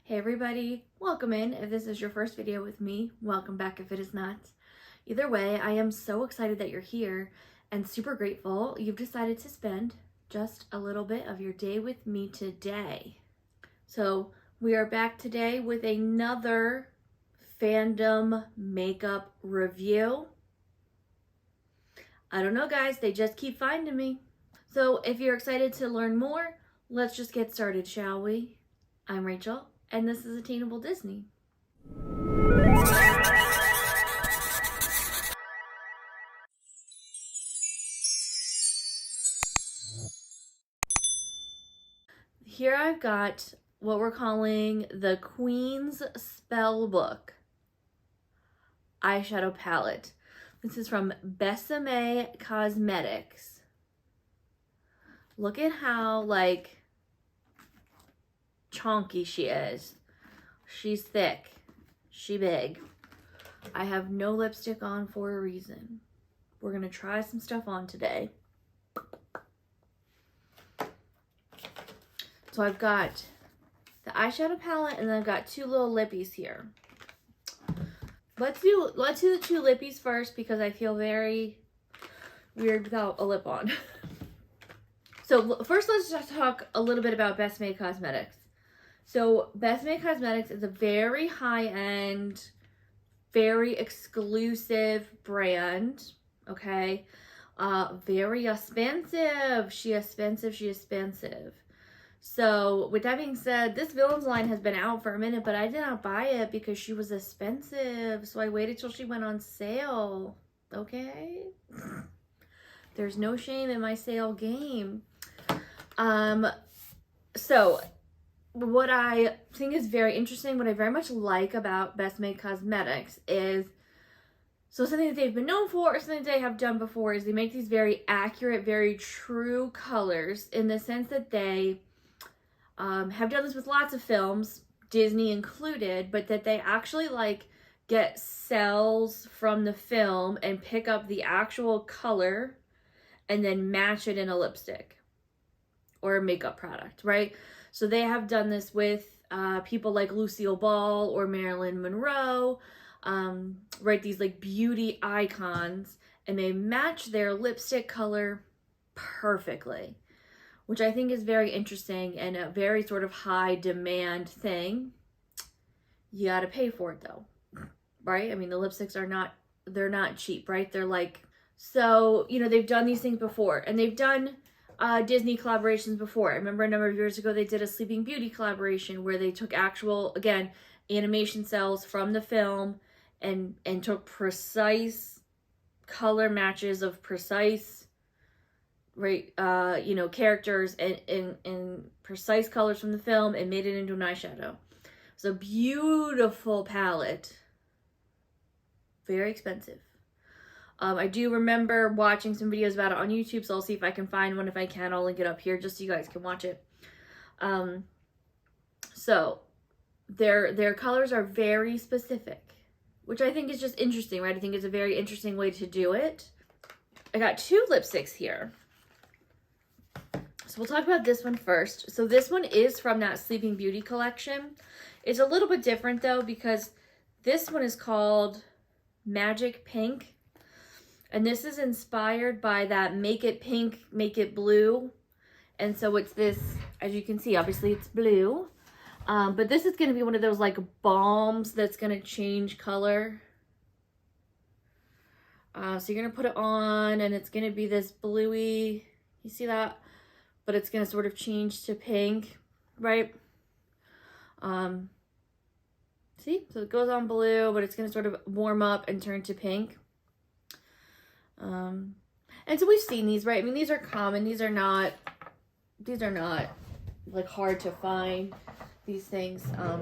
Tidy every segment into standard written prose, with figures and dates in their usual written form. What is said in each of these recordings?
Hey everybody, welcome in. If this is your first video with me, welcome back if it is not. Either way, I am so excited that you're here and super grateful you've decided to spend just a little bit of your day with me today. So we are back today with another fandom makeup review. I don't know guys, they just keep finding me. So if you're excited to learn more, let's just get started, shall we? I'm Rachel, and this is Attainable Disney. Here I've got what we're calling the Queen's Spellbook eyeshadow palette. This is from Besame Cosmetics. Look at how chonky she is. She's thick. She big. I have no lipstick on for a reason. We're gonna try some stuff on today. So I've got the eyeshadow palette and then I've got two little lippies here. Let's do the two lippies first because I feel very weird without a lip on. So first let's just talk a little bit about Besame Cosmetics. So Besame Cosmetics is a very high-end, very exclusive brand, okay? Very expensive. She expensive. So with that being said, this Villains line has been out for a minute, but I did not buy it because she was expensive. So I waited till she went on sale, okay? There's no shame in my sale game. So what I think is very interesting, what I very much like about Besame Cosmetics is, so something that they've been known for, or something that they have done before, is they make these very accurate, very true colors in the sense that they have done this with lots of films, Disney included, but that they actually get cells from the film and pick up the actual color and then match it in a lipstick or a makeup product, right? So they have done this with people like Lucille Ball or Marilyn Monroe, right? These beauty icons, and they match their lipstick color perfectly, which I think is very interesting and a very sort of high demand thing. You gotta pay for it though, right? I mean, the lipsticks they're not cheap, right? They're so, they've done these things before, and they've done Disney collaborations before. I remember a number of years ago they did a Sleeping Beauty collaboration where they took actual, again, animation cells from the film and took precise color matches of precise, right, characters and precise colors from the film and made it into an eyeshadow. It's a beautiful palette. Very expensive. I do remember watching some videos about it on YouTube, so I'll see if I can find one. If I can, I'll link it up here just so you guys can watch it. So their colors are very specific, which I think is just interesting, right? I think it's a very interesting way to do it. I got two lipsticks here. So we'll talk about this one first. So this one is from that Sleeping Beauty collection. It's a little bit different though because this one is called Magic Pink. And this is inspired by that Make It Pink, Make It Blue. And so it's this, as you can see, obviously it's blue. But this is going to be one of those balms that's going to change color. So you're going to put it on and it's going to be this bluey, you see that? But it's going to sort of change to pink, right? See? So it goes on blue, but it's going to sort of warm up and turn to pink. And so we've seen these, right? I mean, these are common. These are not hard to find, these things. I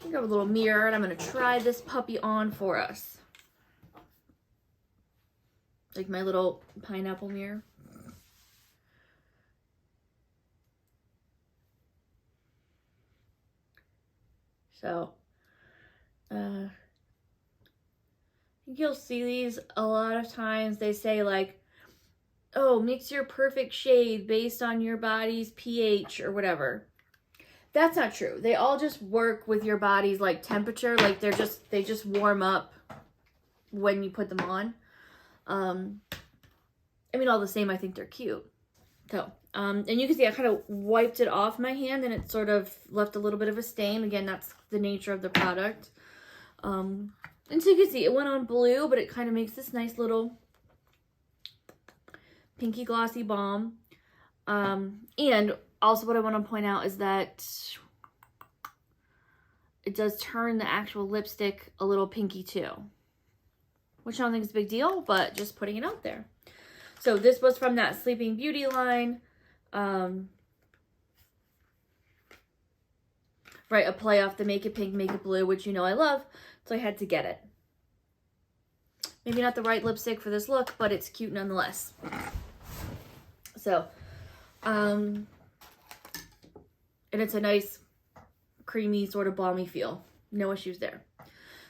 grab a little mirror and I'm going to try this puppy on for us. Like my little pineapple mirror. So, you'll see these a lot of times. They say oh, mix your perfect shade based on your body's pH or whatever. That's not true. They all just work with your body's like temperature. Like they just warm up when you put them on. I mean, all the same, I think they're cute. So, and you can see I kind of wiped it off my hand and it sort of left a little bit of a stain. Again, that's the nature of the product. And so you can see it went on blue, but it kind of makes this nice little pinky glossy balm. And also what I want to point out is that it does turn the actual lipstick a little pinky too, which I don't think is a big deal, but just putting it out there. So this was from that Sleeping Beauty line. Right, a play off the Make It Pink, Make It Blue, which you know I love, so I had to get it. Maybe not the right lipstick for this look, but it's cute nonetheless. So, and it's a nice creamy sort of balmy feel. No issues there.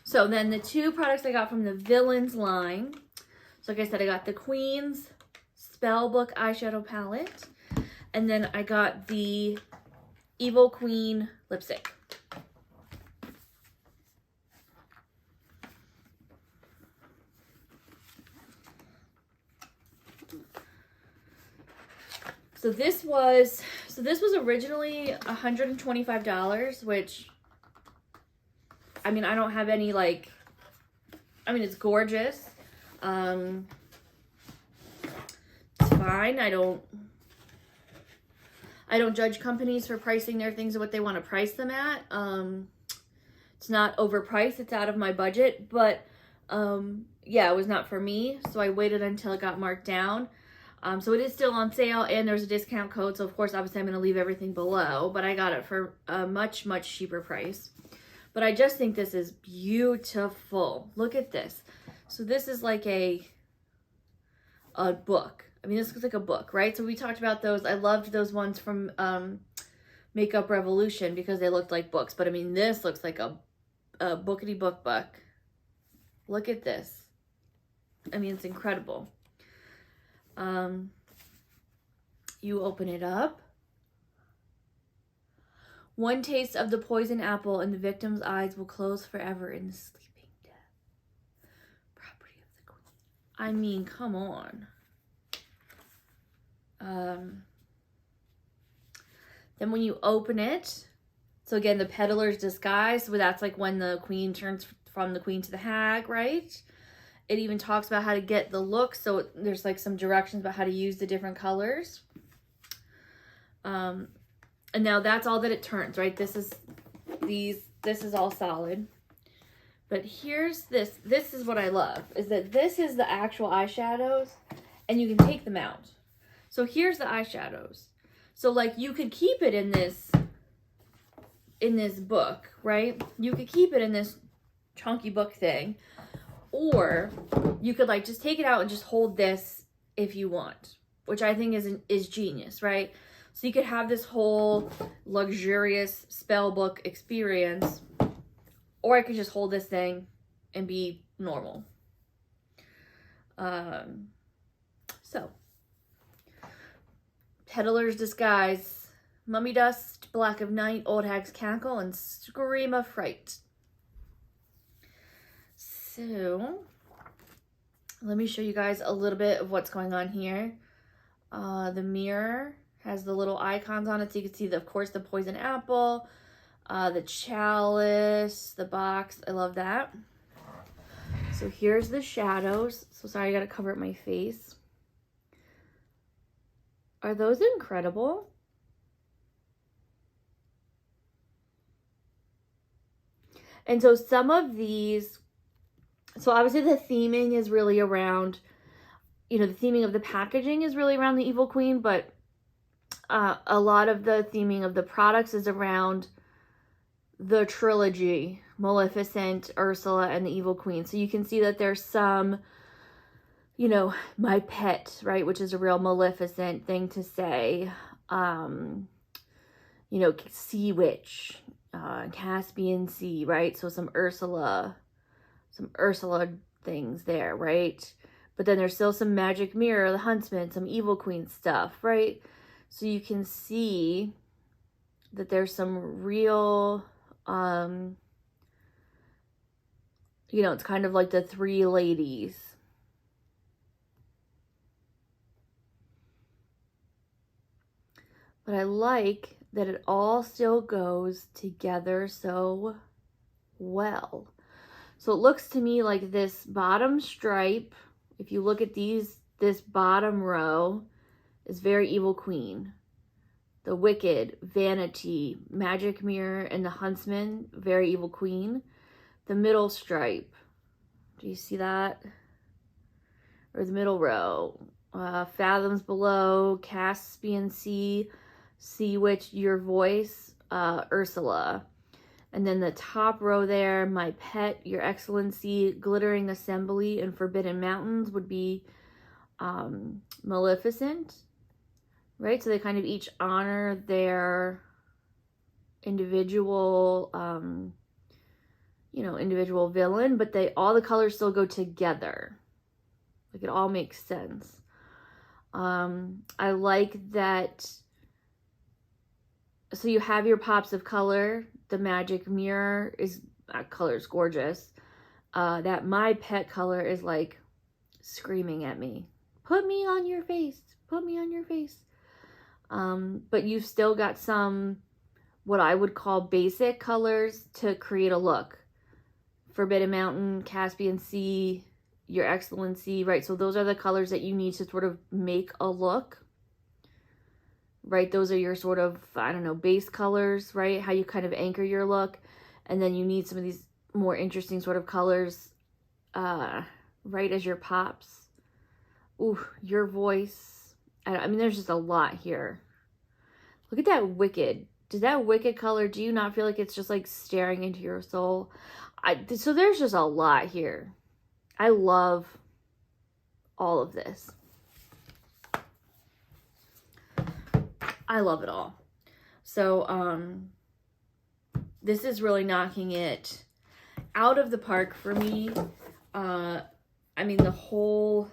So then the two products I got from the Villains line. So like I said, I got the Queen's Spellbook eyeshadow palette. And then I got the Evil Queen lipstick. So this was originally $125, which, I mean, I don't have any like, I mean, it's gorgeous. It's fine. I don't judge companies for pricing their things at what they want to price them at. It's not overpriced. It's out of my budget, but yeah, it was not for me. So I waited until it got marked down. So it is still on sale and there's a discount code. So of course, obviously I'm going to leave everything below, but I got it for a much, much cheaper price. But I just think this is beautiful. Look at this. So this is like a book. I mean, this looks like a book, right? So we talked about those. I loved those ones from Makeup Revolution because they looked like books. But I mean, this looks like a bookity book. Look at this. I mean, it's incredible. You open it up. One taste of the poison apple and the victim's eyes will close forever in the sleeping death. Property of the queen. I mean, come on. Then when you open it, so again, the peddler's disguise, so that's like when the queen turns from the queen to the hag, right? It even talks about how to get the look. So there's like some directions about how to use the different colors. And now that's all that it turns, right? This is all solid. But here's this. This is what I love, is that this is the actual eyeshadows and you can take them out. So here's the eyeshadows. So like you could keep it in this book, right? You could keep it in this chunky book thing. Or you could like just take it out and just hold this if you want, which I think is genius, right? So you could have this whole luxurious spell book experience, or I could just hold this thing and be normal. So, Peddler's Disguise, Mummy Dust, Black of Night, Old Hag's Cackle, and Scream of Fright. So, let me show you guys a little bit of what's going on here. The mirror has the little icons on it, so you can see, of course, the poison apple, the chalice, the box. I love that. So here's the shadows. So sorry, I gotta cover up my face. Are those incredible? And so some of these, so obviously the theming is really around, you know, the theming of the packaging is really around the Evil Queen, but a lot of the theming of the products is around the trilogy, Maleficent, Ursula, and the Evil Queen. So you can see that there's some, you know, my pet, right, which is a real Maleficent thing to say. You know, Sea Witch, Caspian Sea, right? So some Ursula things there, right? But then there's still some Magic Mirror, the Huntsman, some Evil Queen stuff, right? So you can see that there's some real, you know, it's kind of like the three ladies. But I like that it all still goes together so well. So it looks to me like this bottom stripe, if you look at these, this bottom row is very Evil Queen. The Wicked, Vanity, Magic Mirror, and the Huntsman, very Evil Queen. The middle stripe, do you see that? Or the middle row, Fathoms Below, Caspian Sea, Sea Witch, Your Voice, Ursula. And then the top row there, My Pet, Your Excellency, Glittering Assembly, and Forbidden Mountains would be Maleficent. Right, so they kind of each honor their individual, you know, individual villain, but all the colors still go together. Like, it all makes sense. I like that. So you have your pops of color. The Magic Mirror is, that color is gorgeous. That My Pet color is like screaming at me. Put me on your face. Put me on your face. But you've still got some, what I would call basic colors to create a look. Forbidden Mountain, Caspian Sea, Your Excellency, right? So those are the colors that you need to sort of make a look, right? Those are your sort of, I don't know, base colors, right? How you kind of anchor your look. And then you need some of these more interesting sort of colors, right, as your pops. Ooh, Your Voice. I mean, there's just a lot here. Look at that Wicked. Does that Wicked color, do you not feel like it's just like staring into your soul? So there's just a lot here. I love all of this. I love it all. So, this is really knocking it out of the park for me. I mean, the whole...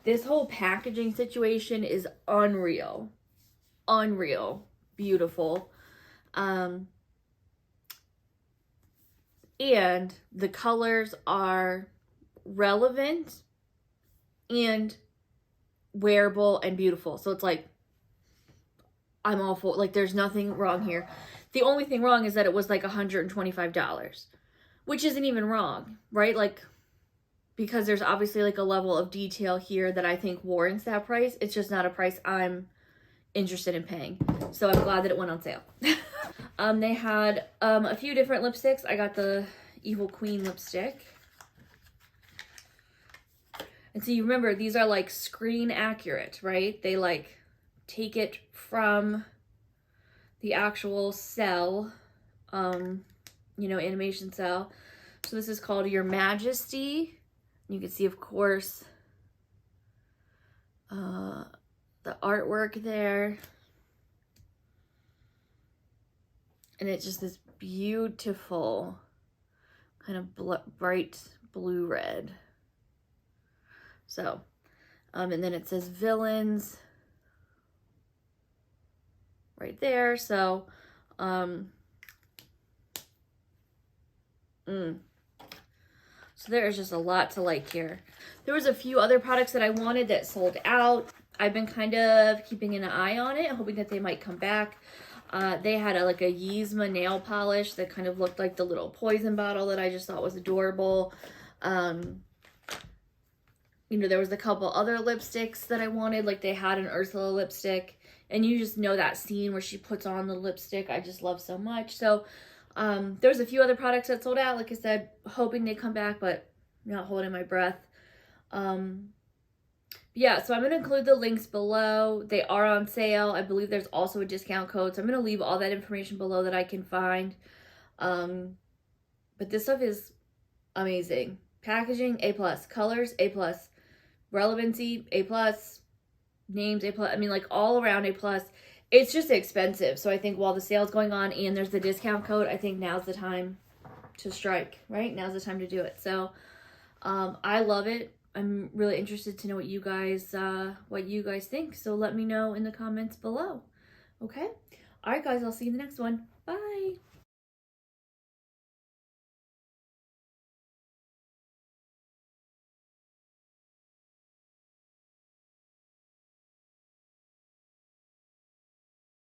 This whole packaging situation is unreal. Unreal. Beautiful. And the colors are relevant and wearable and beautiful. So it's like, I'm all for, like, there's nothing wrong here. The only thing wrong is that it was like $125, which isn't even wrong, right? Like, because there's obviously like a level of detail here that I think warrants that price. It's just not a price I'm interested in paying. So I'm glad that it went on sale. They had a few different lipsticks. I got the Evil Queen lipstick. And so you remember, these are like screen accurate, right? They like take it from the actual cell, you know, animation cell. So this is called Your Majesty. You can see, of course, the artwork there. And it's just this beautiful kind of bright blue red. So, and then it says villains right there. So, So there's just a lot to like here. There was a few other products that I wanted that sold out. I've been kind of keeping an eye on it, hoping that they might come back. They had like a Yzma nail polish that kind of looked like the little poison bottle that I just thought was adorable. You know, there was a couple other lipsticks that I wanted. Like they had an Ursula lipstick. And you just know that scene where she puts on the lipstick. I just love so much. So there's a few other products that sold out. Like I said, hoping they come back, but not holding my breath. Yeah, so I'm going to include the links below. They are on sale. I believe there's also a discount code. So I'm going to leave all that information below that I can find. But this stuff is amazing. Packaging, A+. Colors, A+. Relevancy, A+. Names, A+. I mean, like all around A+. It's just expensive. So I think while the sale's going on and there's the discount code, I think now's the time to strike, right? Now's the time to do it. So I love it. I'm really interested to know what you guys think. So let me know in the comments below. Okay? All right, guys, I'll see you in the next one. Bye.